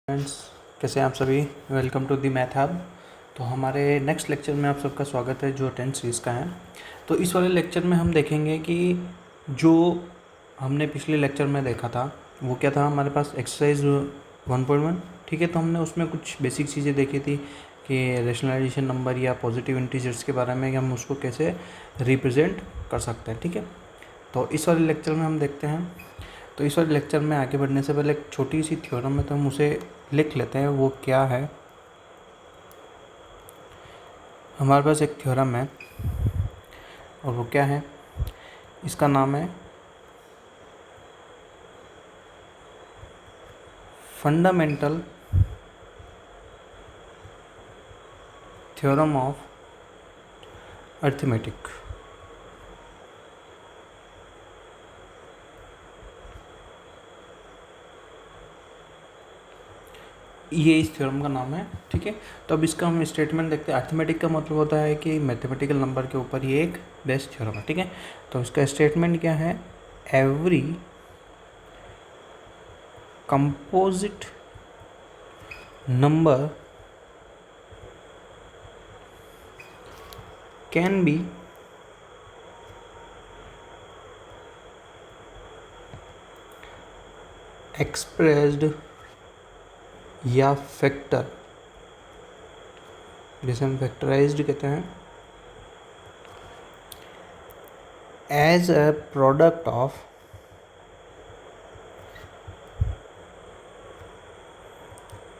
Friends, कैसे हैं आप सभी। Welcome to the math hub. तो हमारे नेक्स्ट लेक्चर में आप सबका स्वागत है जो 10th सीरीज़ का है। तो इस वाले लेक्चर में हम देखेंगे कि जो हमने पिछले लेक्चर में देखा था वो क्या था। हमारे पास एक्सरसाइज 1.1, ठीक है। तो हमने उसमें कुछ बेसिक चीज़ें देखी थी कि रेशनलाइजेशन नंबर या पॉजिटिव इंटीजर्स के बारे में कि हम उसको कैसे रिप्रेजेंट कर सकते हैं, ठीक है। तो इस वाले लेक्चर में हम देखते हैं। तो इस वाले लेक्चर में आगे बढ़ने से पहले एक छोटी सी थ्योरम है, तो हम उसे लिख लेते हैं। वो क्या है, हमारे पास एक थ्योरम है और वो क्या है, इसका नाम है फंडामेंटल थ्योरम ऑफ अर्थमेटिक। ये इस थ्योरम का नाम है, ठीक है। तो अब इसका हम स्टेटमेंट देखते हैं। अर्थमेटिक का मतलब होता है कि मैथमेटिकल नंबर के ऊपर ये एक बेस्ट थ्योरम है, ठीक है। तो इसका स्टेटमेंट क्या है, every composite number can be expressed या फैक्टर, जिसे हम फैक्टराइज्ड कहते हैं, as a product of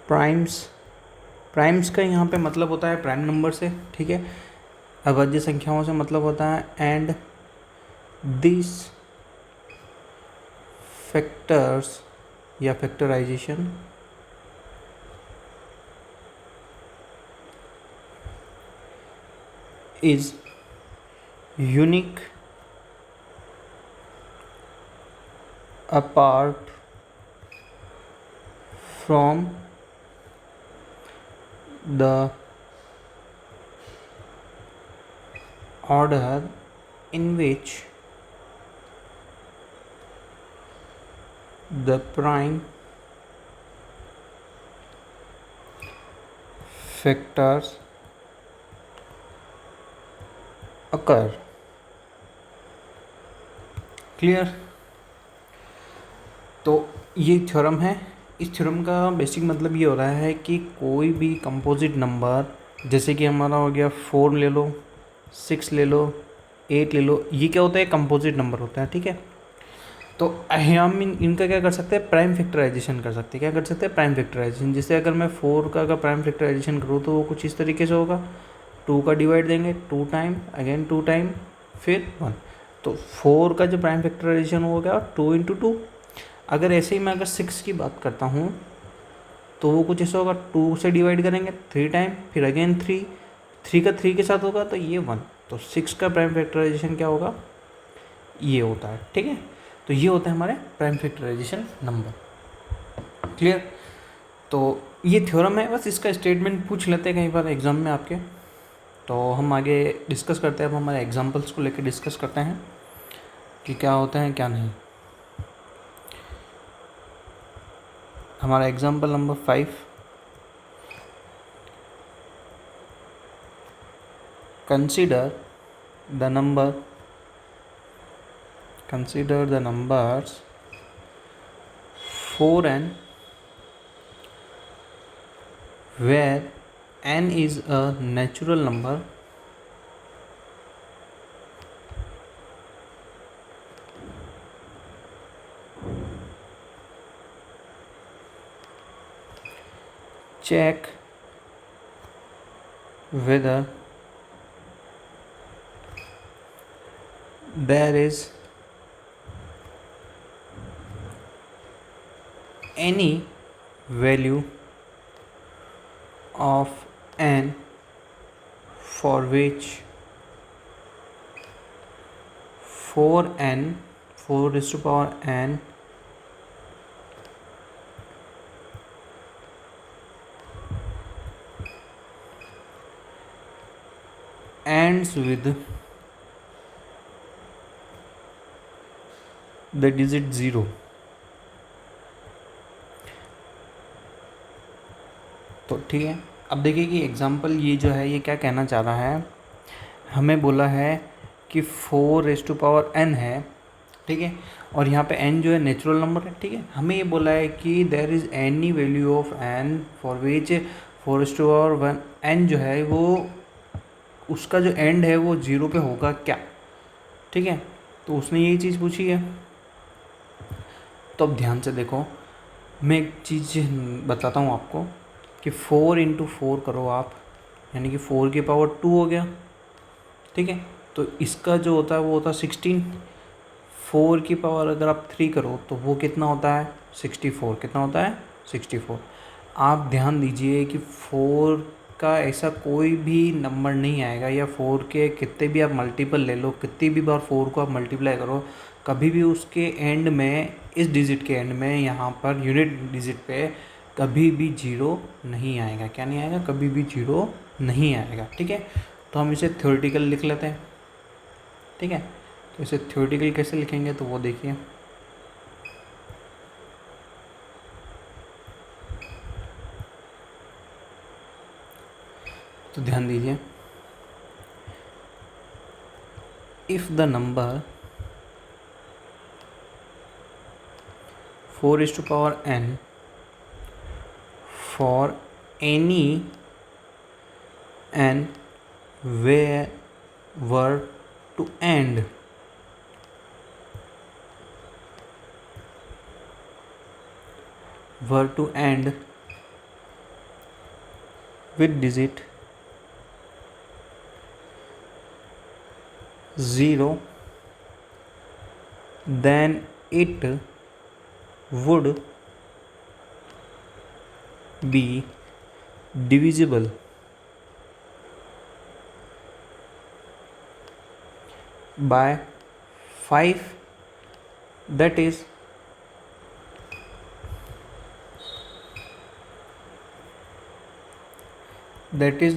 primes. Primes का यहाँ पे मतलब होता है प्राइम नंबर से, ठीक है। अभाज्य संख्याओं से मतलब होता है एंड दिस फैक्टर्स या factorisation is unique apart from the order in which the prime factors occur। Clear. तो ये थ्योरम है। इस थ्योरम का बेसिक मतलब ये हो रहा है कि कोई भी कंपोजिट नंबर, जैसे कि हमारा हो गया 4 ले लो, 6 ले लो, 8 ले लो, ये क्या होता है, कंपोजिट नंबर होता है, ठीक है। तो हम इनका क्या कर सकते हैं, प्राइम फैक्टराइजेशन कर सकते हैं। क्या कर सकते हैं, प्राइम फैक्टराइजेशन। जैसे अगर मैं 4 का अगर प्राइम फैक्टराइजेशन करूँ तो वो कुछ इस तरीके से होगा, 2 का डिवाइड देंगे 2 टाइम, अगेन 2 टाइम, फिर 1। तो 4 का जो प्राइम फैक्टराइजेशन हो गया 2 इंटू 2। अगर ऐसे ही मैं अगर 6 की बात करता हूँ तो वो कुछ ऐसा होगा, 2 से डिवाइड करेंगे 3 टाइम, फिर अगेन 3, 3 का 3 के साथ होगा तो ये 1। तो 6 का प्राइम फैक्टराइजेशन क्या होगा, ये होता है, ठीक है। तो ये होता है हमारे प्राइम फैक्टराइजेशन नंबर। क्लियर। तो ये थ्योरम है, बस इसका स्टेटमेंट पूछ लेते हैं कई बार एग्जाम में आपके। तो हम आगे डिस्कस करते हैं। अब हमारे एग्जांपल्स को लेकर डिस्कस करते हैं कि क्या होता है क्या नहीं। हमारा example number 5, consider the numbers 4n where n is a natural number check whether there is any value of n for which 4n 4 raised to power n ends with the digit 0। तो ठीक है, अब देखिए कि example ये जो है ये क्या कहना चाह रहा है, हमें बोला है कि 4n है, ठीक है, और यहाँ पे n जो है नेचुरल नंबर है, ठीक है। हमें ये बोला है कि there is any value of n for which 4 n जो है वो उसका जो एंड है वो 0 पे होगा क्या, ठीक है। तो उसने यही चीज़ पूछी है। तो अब ध्यान से देखो, मैं एक चीज़ बताता हूँ आपको कि 4 × 4 करो आप, यानी कि 4 की पावर 2 हो गया, ठीक है। तो इसका जो होता है वो होता है 16। 4 की पावर अगर आप 3 करो तो वो कितना होता है 64। कितना होता है 64। आप ध्यान दीजिए कि 4 का ऐसा कोई भी नंबर नहीं आएगा, या 4 के कितने भी आप मल्टीपल ले लो, कितनी भी बार 4 को आप मल्टीप्लाई करो, कभी भी उसके एंड में, इस डिजिट के एंड में, यहाँ पर यूनिट डिजिट पे कभी भी 0 नहीं आएगा। क्या नहीं आएगा? कभी भी 0 नहीं आएगा, ठीक है। तो हम इसे थ्योरेटिकल लिख लेते हैं, ठीक है। तो इसे थ्योरेटिकल कैसे लिखेंगे तो वो देखिए, तो ध्यान दीजिए, if the number 4n for any n were to end with digit 0, then it would be divisible by 5, that is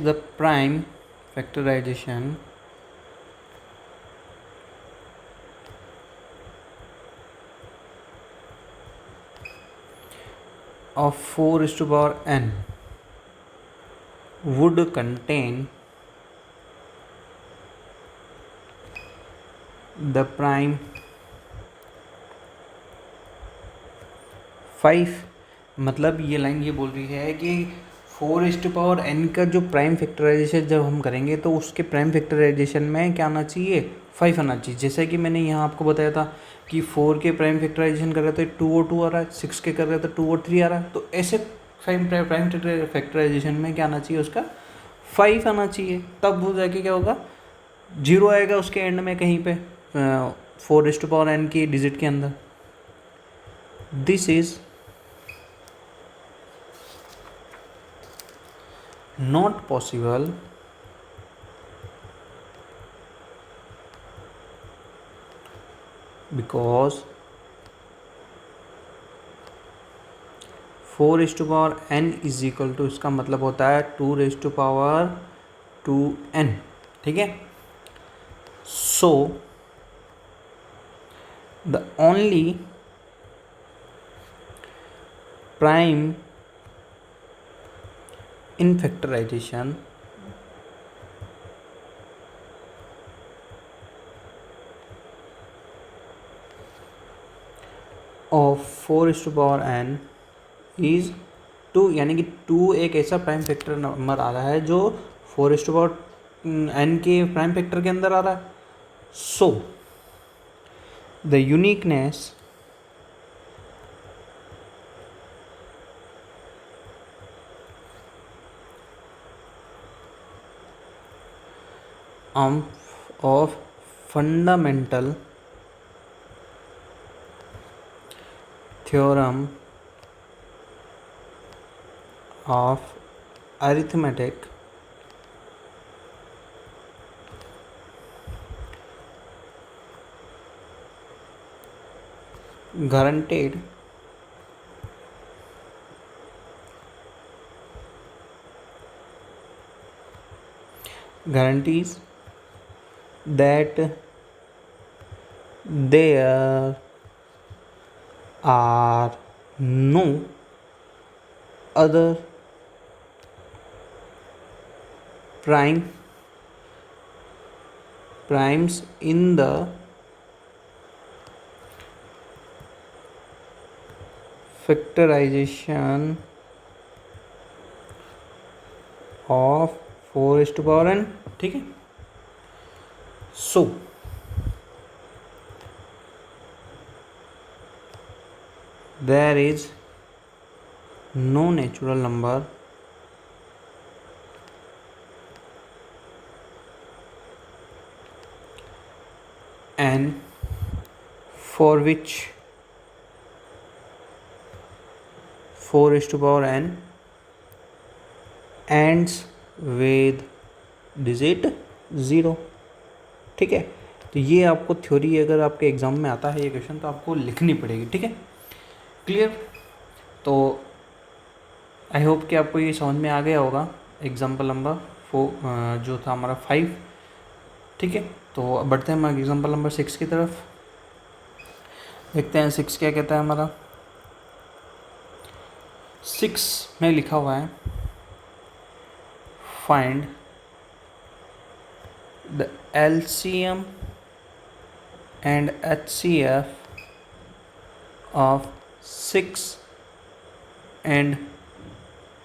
the prime factorization of 4n would contain the prime 5। मतलब ये लाइन ये बोल रही है कि 4n का जो prime factorisation जब हम करेंगे तो उसके प्राइम फैक्टराइजेशन में क्या आना चाहिए? 5 आना चाहिए। जैसे कि मैंने यहाँ आपको बताया था कि 4 के प्राइम फैक्टराइजेशन कर रहे थे 2 और 2 आ रहा है, 6 के कर रहे थे 2 और 3 आ रहा है, तो ऐसे प्राइम फैक्टराइजेशन में क्या आना चाहिए? उसका 5 आना चाहिए, तब वो जाके क्या होगा? 0 आएगा उसके एंड में कहीं पे 4n की डिजिट के अंदर। This is not possible because 4n is equal to, इसका मतलब होता है 2n, ठीक है। So the only prime in factorization of 4n is 2, यानी कि 2 एक ऐसा प्राइम फैक्टर नंबर आ रहा है जो 4n के प्राइम फैक्टर के अंदर आ रहा है। So the uniqueness of fundamental theorem of arithmetic guaranteed guarantees that there are no other primes in the factorization of 4n, ठीक है। सो there is no natural number n for which 4n ends with digit 0, ठीक है। तो ये आपको theory अगर आपके exam में आता है ये क्वेश्चन तो आपको लिखनी पड़ेगी, ठीक है। क्लियर? तो आई होप कि आपको ये समझ में आ गया होगा एग्जाम्पल नंबर 4 जो था हमारा 5, ठीक है। तो अब बढ़ते हैं हम एग्जाम्पल नंबर 6 की तरफ। देखते हैं 6 क्या कहता है हमारा। 6 में लिखा हुआ है find the LCM and HCF of 6 and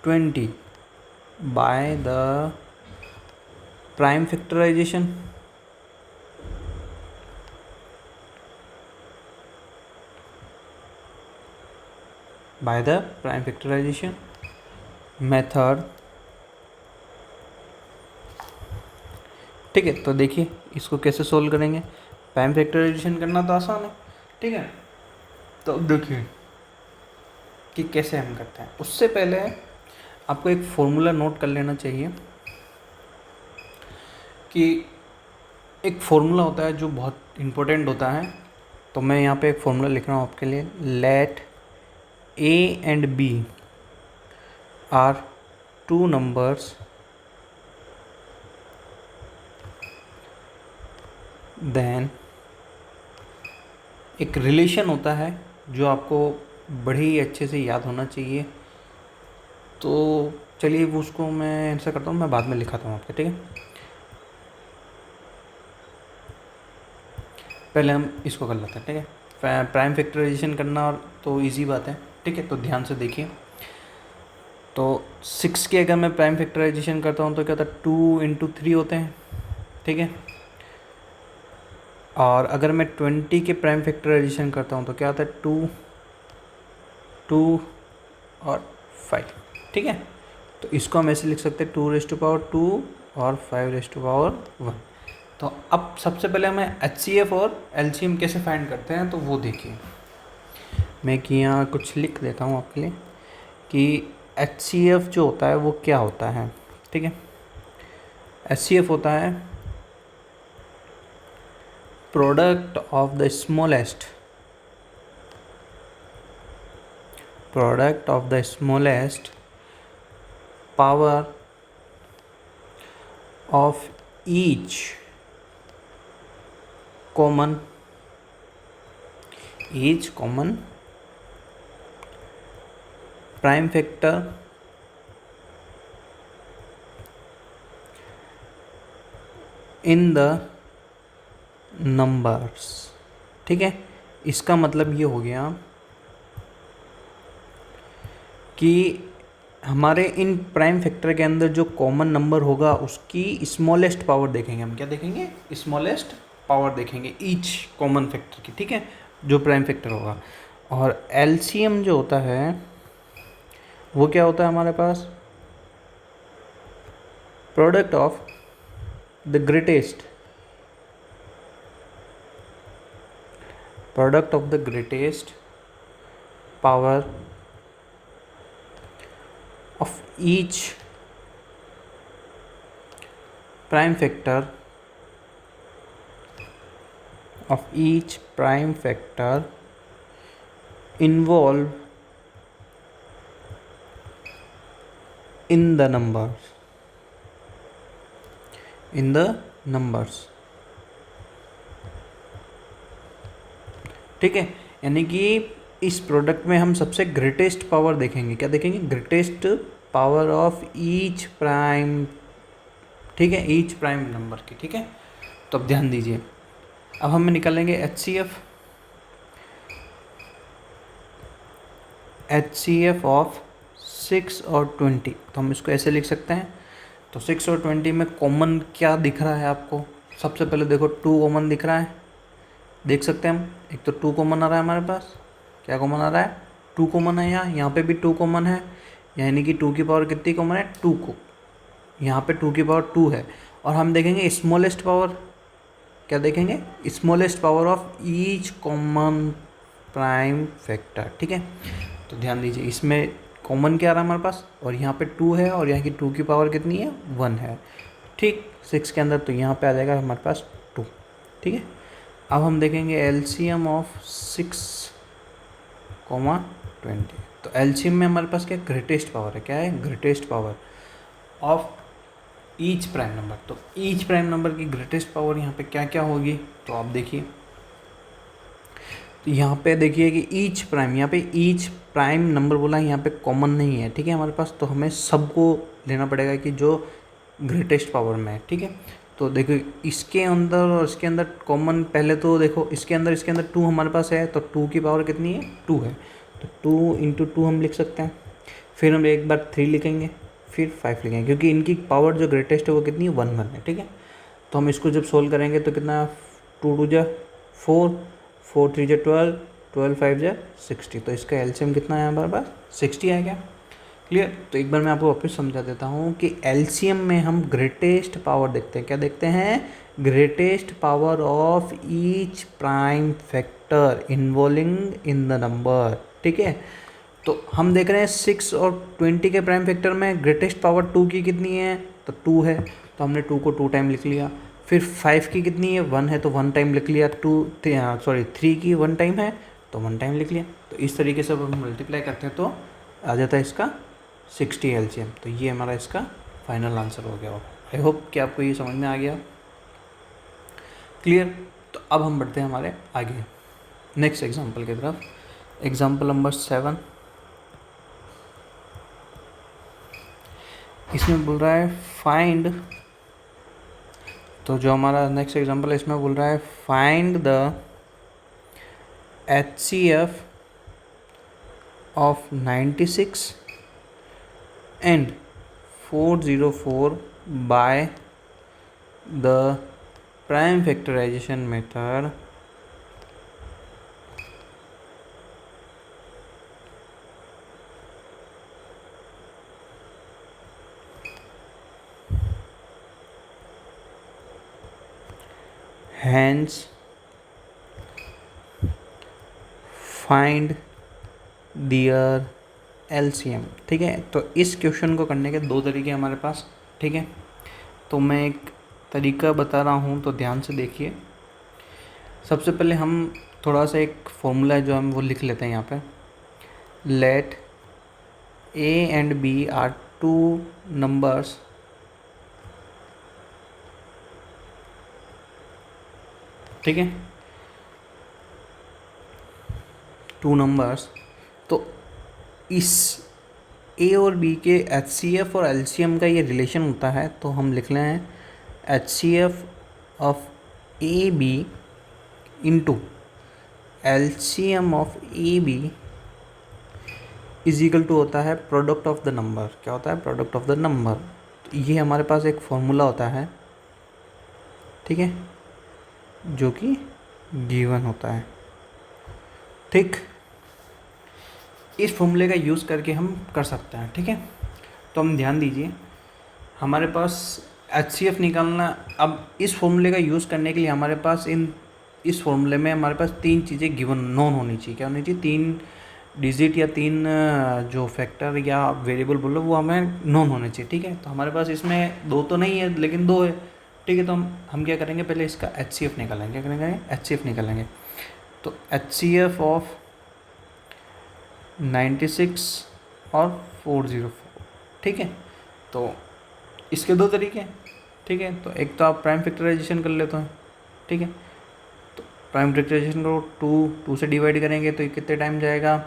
20 by the prime factorization. By the prime factorization method, ठीक है। तो देखिए इसको कैसे सोल्व करेंगे। प्राइम फैक्टराइजेशन करना तो आसान है, ठीक है। तो देखिए कि कैसे हम करते हैं। उससे पहले आपको एक फॉर्मूला नोट कर लेना चाहिए कि एक फॉर्मूला होता है जो बहुत इम्पोर्टेंट होता है। तो मैं यहाँ पे एक फॉर्मूला लिख रहा हूँ आपके लिए। Let A and B are two numbers then एक रिलेशन होता है जो आपको बड़े ही अच्छे से याद होना चाहिए। तो चलिए वो उसको मैं ऐसा करता हूँ, मैं बाद में लिखाता हूँ आपके, ठीक है। पहले हम इसको कर लेते हैं, ठीक है। प्राइम फैक्टराइजेशन करना तो इजी बात है, ठीक है। तो ध्यान से देखिए। तो 6 के अगर मैं प्राइम फैक्टराइजेशन करता हूँ तो क्या होता है 2 × 3 होते हैं, ठीक है। और अगर मैं 20 के प्राइम फैक्टराइजेशन करता हूँ तो क्या होता है 2 और 5, ठीक है। तो इसको हम ऐसे लिख सकते हैं 2⁻² और 5⁻1। तो अब सबसे पहले हमें HCF और LCM कैसे फाइंड करते हैं तो वो देखिए। मैं कि यहाँ कुछ लिख देता हूँ आपके लिए कि HCF जो होता है वो क्या होता है, ठीक है। HCF होता है product of the smallest power of each common prime factor in the numbers, ठीक है। इसका मतलब ये हो गया कि हमारे इन प्राइम फैक्टर के अंदर जो कॉमन नंबर होगा उसकी स्मॉलेस्ट पावर देखेंगे हम। क्या देखेंगे? स्मॉलेस्ट पावर देखेंगे ईच कॉमन फैक्टर की, ठीक है, जो प्राइम फैक्टर होगा। और LCM जो होता है वो क्या होता है हमारे पास? Product of the greatest power of each prime factor involved in the numbers, ठीक है। यानी कि इस प्रोडक्ट में हम सबसे ग्रेटेस्ट पावर देखेंगे। क्या देखेंगे? Greatest power of each prime ठीक है, ईच प्राइम नंबर की। ठीक है, तो अब ध्यान दीजिए, अब हम निकालेंगे HCF ऑफ 6 और 20। तो हम इसको ऐसे लिख सकते हैं। तो 6 और 20 में कॉमन क्या दिख रहा है आपको? सबसे पहले देखो 2 कॉमन दिख रहा है, देख सकते हैं हम। एक तो 2 कॉमन आ रहा है हमारे पास। क्या कॉमन आ रहा है? 2 कॉमन है। यहाँ पे भी 2 कॉमन है, यानी कि 2 की पावर कितनी कॉमन है? 2 को। यहाँ पे 2 की पावर 2 है। और हम देखेंगे स्मॉलेस्ट पावर, क्या देखेंगे? Smallest power of each common prime factor. ठीक है, तो ध्यान दीजिए, इसमें कॉमन क्या आ रहा है हमारे पास, और यहाँ पे 2 है, और यहाँ की 2 की पावर कितनी है? 1 है। ठीक, 6 के अंदर, तो यहाँ पे आ जाएगा हमारे पास 2। ठीक है, अब हम देखेंगे एलसीएम ऑफ 6, 20। तो एलसीएम में हमारे पास क्या ग्रेटेस्ट पावर है? क्या है? Greatest power of each prime number. तो ईच प्राइम नंबर की ग्रेटेस्ट पावर यहाँ पे क्या क्या होगी? तो आप देखिए, तो यहाँ पे देखिए कि ईच प्राइम, यहाँ पे ईच प्राइम नंबर बोला है, यहाँ पे कॉमन नहीं है। ठीक है, हमारे पास, तो हमें सबको लेना पड़ेगा कि जो ग्रेटेस्ट पावर में है। ठीक है, तो देखो इसके अंदर और इसके अंदर कॉमन, पहले तो देखो इसके अंदर 2 हमारे पास है, तो 2 की पावर कितनी है? 2 है। तो 2 इंटू 2 हम लिख सकते हैं। फिर हम एक बार 3 लिखेंगे, फिर 5 लिखेंगे, क्योंकि इनकी पावर जो ग्रेटेस्ट है वो कितनी है? 1 1 है। ठीक है, तो हम इसको जब सोल्व करेंगे तो कितना? 2 2 जा 4, 4 3 जा 12, 12 5 जा 60। तो इसका एलसीएम कितना है हमारे पास? 60 है। क्या क्लियर? तो एक बार मैं आपको वापस समझा देता हूँ कि एलसीएम में हम ग्रेटेस्ट पावर देखते हैं। क्या देखते हैं? Greatest power of each prime factor involving in the number. ठीक है, तो हम देख रहे हैं 6 और 20 के प्राइम फैक्टर में ग्रेटेस्ट पावर 2 की कितनी है? तो 2 है, तो हमने 2 को 2 टाइम लिख लिया। फिर 5 की कितनी है? 1 है, तो 1 टाइम लिख लिया। 3 की 1 टाइम है, तो 1 टाइम लिख लिया। तो इस तरीके से हम मल्टीप्लाई करते हैं तो आ जाता है इसका 60 एलसीएम। तो ये हमारा इसका फाइनल आंसर हो गया। आई होप कि आपको ये समझ में आ गया। क्लियर? तो अब हम बढ़ते हैं हमारे आगे नेक्स्ट एग्जाम्पल की तरफ। एग्जाम्पल नंबर 7, इसमें बोल रहा है फाइंड, तो जो हमारा नेक्स्ट एग्जांपल है इसमें बोल रहा है find the HCF of 96 and 404 by the prime factorization method hence find their LCM। ठीक है, तो इस क्वेश्चन को करने के 2 तरीके हमारे पास। ठीक है, तो मैं एक तरीका बता रहा हूँ, तो ध्यान से देखिए। सबसे पहले हम थोड़ा सा एक फॉर्मूला जो हम वो लिख लेते हैं यहाँ पे। Let A and B are 2 numbers ठीक है, 2 नंबर्स। तो इस ए और बी के HCF और LCM का ये रिलेशन होता है, तो हम लिख रहे हैं HCF of A B into LCM of A B is equal to होता है प्रोडक्ट ऑफ द नंबर। क्या होता है? Product of the number. तो ये हमारे पास एक फॉर्मूला होता है, ठीक है, जो कि गिवन होता है। ठीक, इस फॉर्मूले का यूज़ करके हम कर सकते हैं। ठीक है, तो हम ध्यान दीजिए, हमारे पास HCF निकालना। अब इस फॉर्मूले का यूज़ करने के लिए हमारे पास इस फॉर्मूले में हमारे पास 3 चीज़ें गिवन नोन होनी चाहिए। क्या होनी चाहिए? 3 डिजिट या 3 जो फैक्टर या वेरिएबल बोलो वो हमें नोन होने चाहिए। ठीक है, तो हमारे पास इसमें 2 तो नहीं है लेकिन 2 है। ठीक है, तो हम क्या करेंगे? पहले इसका HCF निकालेंगे। क्या करेंगे? HCF निकालेंगे। तो HCF ऑफ 96 और 404। ठीक है, तो इसके 2 तरीके हैं। ठीक है, तो एक तो आप प्राइम फैक्टराइजेशन कर लेते हैं। ठीक है, तो प्राइम फैक्टराइजेशन करो, 2 से डिवाइड करेंगे तो ये कितने टाइम जाएगा?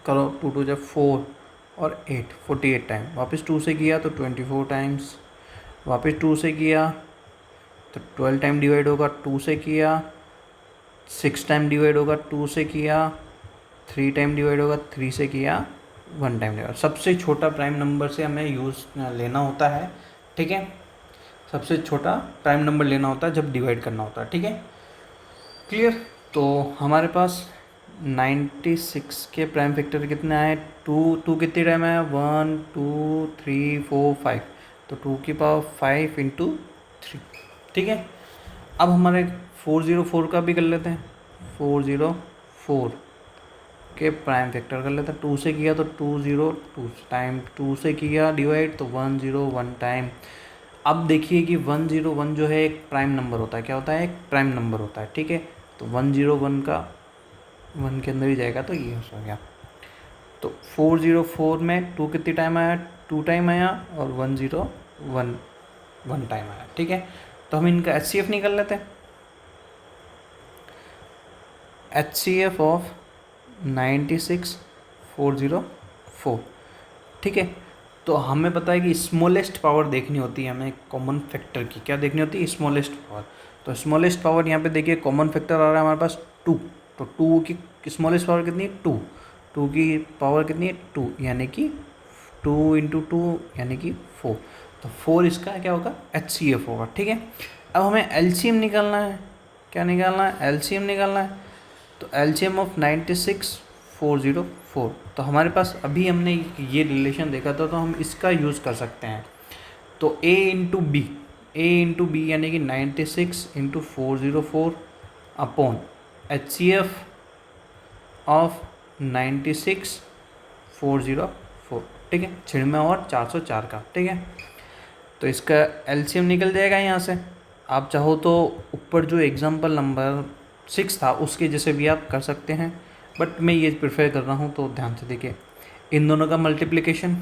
करो, 2 2 4 और 8, 48 टाइम। वापस 2 से किया तो 24 टाइम्स, वापस 2 से किया तो 12 टाइम डिवाइड होगा 2 से किया, 6 टाइम डिवाइड होगा 2 से किया, 3 टाइम डिवाइड होगा 3 से किया, 1 टाइम डिवाइड। सबसे छोटा प्राइम नंबर से हमें यूज़ लेना होता है, ठीक है। सबसे छोटा प्राइम नंबर लेना होता है जब डिवाइड करना होता है, ठीक है। क्लियर। तो हमारे पास 96 के प्राइम फैक्टर कितने आए, 2 कितनी टाइम आया, 1 2 3 4 5, तो 2 की पावर 5 इंटू 3, ठीक है। अब हमारे 404 का भी कर लेते हैं, 404 के प्राइम फैक्टर कर लेते हैं। 2 से किया तो 202 टाइम, 2 से किया डिवाइड तो 101 टाइम। अब देखिए कि 101 जो है एक प्राइम नंबर होता है, क्या होता है, एक प्राइम नंबर होता है, ठीक है। तो 101 का 1 के अंदर ही जाएगा तो ये हो गया। तो 404 में 2 कितनी टाइम आया, 2 टाइम आया, और 101 1 टाइम आया, ठीक है। तो हम इनका HCF निकाल लेते हैं। HCF ऑफ 96404, ठीक है। तो हमें पता है कि स्मॉलेस्ट पावर देखनी होती है हमें कॉमन फैक्टर की, क्या देखनी होती है, स्मॉलेस्ट पावर। तो स्मॉलेस्ट पावर यहाँ पे देखिए कॉमन फैक्टर आ रहा है हमारे पास 2, तो 2 की स्मॉलेस्ट पावर कितनी है, 2, 2 की पावर कितनी है 2, यानी कि 2 इंटू 2 यानी कि 4, तो 4 इसका क्या होगा, HCF होगा, ठीक है। अब हमें LCM निकालना है, क्या निकालना है, LCM निकालना है। तो LCM ऑफ 96404, तो हमारे पास अभी हमने ये रिलेशन देखा था, तो हम इसका यूज़ कर सकते हैं। तो A इंटू बी यानी कि 96 इंटू 404 अपॉन HCF ऑफ 96404, ठीक है, 96 और 404 का, ठीक है। तो इसका LCM निकल जाएगा यहाँ से। आप चाहो तो ऊपर जो एग्जाम्पल नंबर 6 था उसके जैसे भी आप कर सकते हैं, बट मैं ये प्रेफर कर रहा हूँ, तो ध्यान से देखिए इन दोनों का मल्टीप्लिकेशन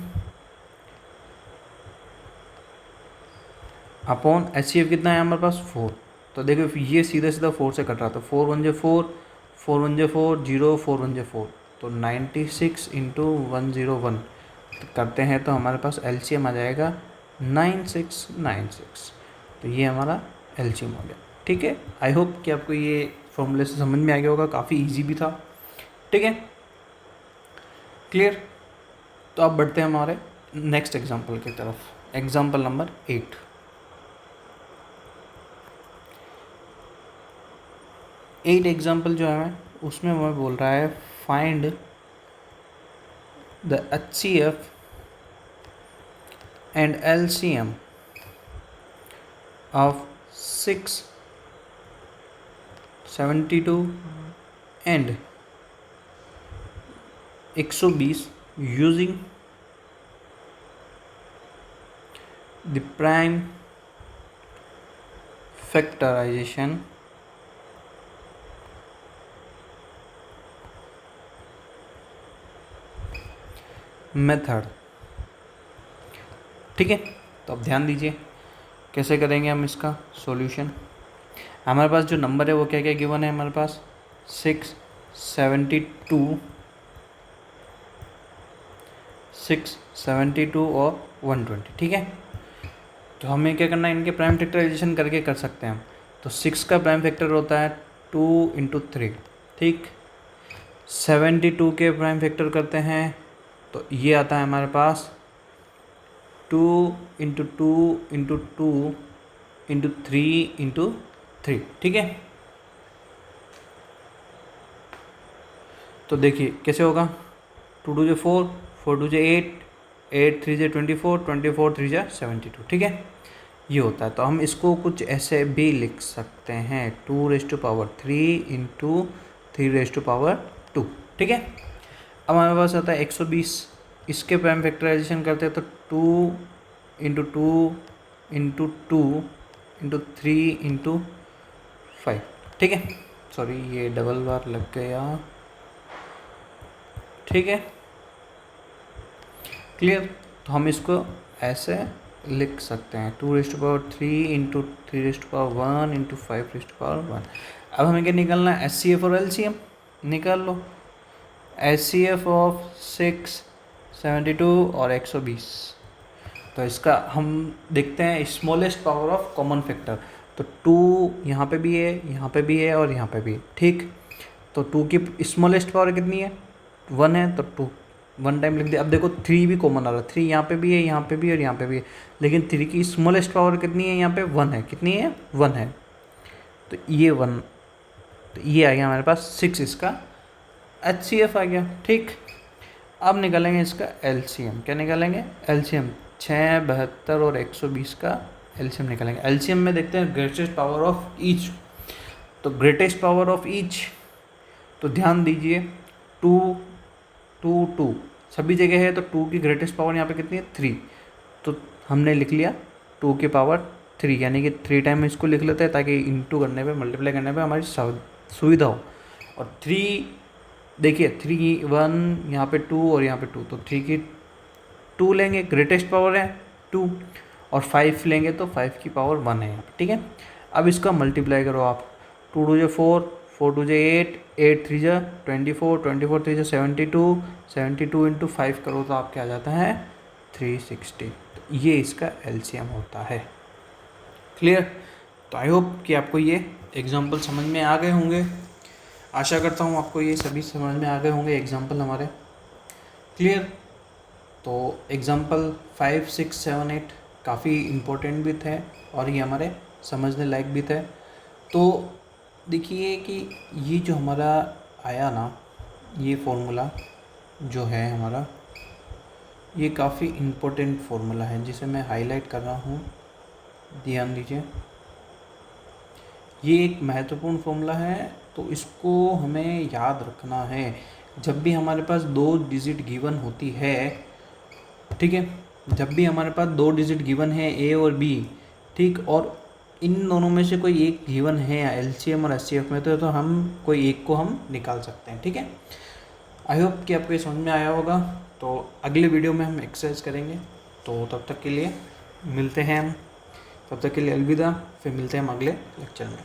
अपॉन HCF कितना है हमारे पास 4, तो देखो ये सीधा सीधा 4 से कट रहा था, 4 1 4, 4 1 4 0, 4 1 4, तो 96 इंटू 101 करते हैं तो हमारे पास LCM आ जाएगा 9696, तो ये हमारा LCM हो गया, ठीक है। आई होप कि आपको ये फॉर्मूले से समझ में आ गया होगा, काफ़ी इजी भी था, ठीक है, क्लियर। तो अब बढ़ते हैं हमारे नेक्स्ट एग्जाम्पल की तरफ, एग्जाम्पल नंबर 8। एग्जाम्पल जो है उसमें मैं बोल रहा है find the HCF and LCM of 6, 72 and 120 using the prime factorization method, ठीक है। तो अब ध्यान दीजिए कैसे करेंगे हम इसका सॉल्यूशन। हमारे पास जो नंबर है वो क्या क्या गिवन है हमारे पास, 672 और 120, ठीक है। तो हमें क्या करना है, इनके प्राइम फैक्टराइजेशन करके कर सकते हैं हम। तो 6 का प्राइम फैक्टर होता है 2 इंटू 3, ठीक। 72 के प्राइम फैक्टर करते हैं तो ये आता है हमारे पास 2 इंटू 2 इंटू 2 इंटू 3 इंटू 3, ठीक है। तो देखिए कैसे होगा, 2 2 जो 4, 4 2 जो 8, 8 3 जो 24, 24 3 जो 72, ठीक है, ये होता है। तो हम इसको कुछ ऐसे भी लिख सकते हैं 2⁻³ इंटू 3⁻², ठीक है। अब हमारे पास आता है 120, इसके प्राइम फैक्टराइजेशन करते हैं तो 2 इंटू 2 इंटू 2 इंटू 3 इंटू 5, ठीक है। सॉरी ये डबल बार लग गया, ठीक है, क्लियर। तो हम इसको ऐसे लिख सकते हैं 2⁻³ इंटू 3⁻1 इंटू 5⁻1। अब हमें क्या निकालना है, HCF और LCM निकाल लो। HCF ऑफ 6, 72 और 120, तो इसका हम देखते हैं smallest power of common factor. तो 2 यहाँ पे भी है, यहाँ पे भी है और यहाँ पे भी है, ठीक। तो 2 की स्मॉलेस्ट पावर कितनी है, 1 है, तो 2 1 टाइम लिख दिया। अब देखो 3 भी कॉमन आ रहा है, 3 यहाँ पे भी है, यहाँ पे भी और यहाँ पे भी है, लेकिन 3 की स्मॉलेस्ट पावर कितनी है, यहाँ पे 1 है, कितनी है, 1 है। तो ये 1, तो ये आ गया हमारे पास 6, इसका HCF आ गया, ठीक। अब निकालेंगे इसका LCM। क्या निकालेंगे, LCM 6, 72 और 120 का LCM निकालेंगे। LCM में देखते हैं ग्रेटेस्ट पावर ऑफ ईच। तो ग्रेटेस्ट पावर ऑफ ईच, तो ध्यान दीजिए 2 2 2 सभी जगह है, तो 2 की ग्रेटेस्ट पावर यहाँ पे कितनी है, 3। तो हमने लिख लिया 2 की पावर 3, यानी कि 3 टाइम इसको लिख लेते हैं ताकि इंटू करने पे, मल्टीप्लाई करने पे हमारी सुविधा हो। और 3 देखिए 3 1 यहाँ पे 2 और यहाँ पे 2, तो 3 की 2 लेंगे, ग्रेटेस्ट पावर है 2, और 5 लेंगे तो 5 की पावर 1 है यहाँ पे, ठीक है। अब इसका मल्टीप्लाई करो आप, 2 2 4, 4 2 8, 8 3 24, 24 3 72, 72 इंटू 5 करो तो आपके आ जाता है 360। तो ये इसका LCM होता है। क्लियर। तो आई होप कि आपको ये एग्जाम्पल समझ में आ गए होंगे। आशा करता हूँ आपको ये सभी समझ में आ गए होंगे एग्जाम्पल हमारे। क्लियर। तो एग्जाम्पल 5 6 7 8 काफ़ी इम्पोर्टेंट भी थे और ये हमारे समझने लायक भी थे। तो देखिए कि ये जो हमारा आया ना, ये फॉर्मूला जो है हमारा, ये काफ़ी इम्पोर्टेंट फॉर्मूला है जिसे मैं हाईलाइट कर रहा हूँ, ध्यान दीजिए। ये एक महत्वपूर्ण फॉर्मूला है, तो इसको हमें याद रखना है जब भी हमारे पास 2 डिजिट गिवन होती है, ठीक है। जब भी हमारे पास 2 डिजिट गिवन है A और B, ठीक, और इन दोनों में से कोई एक गिवन है LCM और HCF में, तो हम कोई एक को हम निकाल सकते हैं, ठीक है। आई होप कि आपको ये समझ में आया होगा। तो अगले वीडियो में हम एक्सरसाइज करेंगे, तो तब तक के लिए मिलते हैं हम, तब तक के लिए अलविदा, फिर मिलते हैं हम अगले लेक्चर में।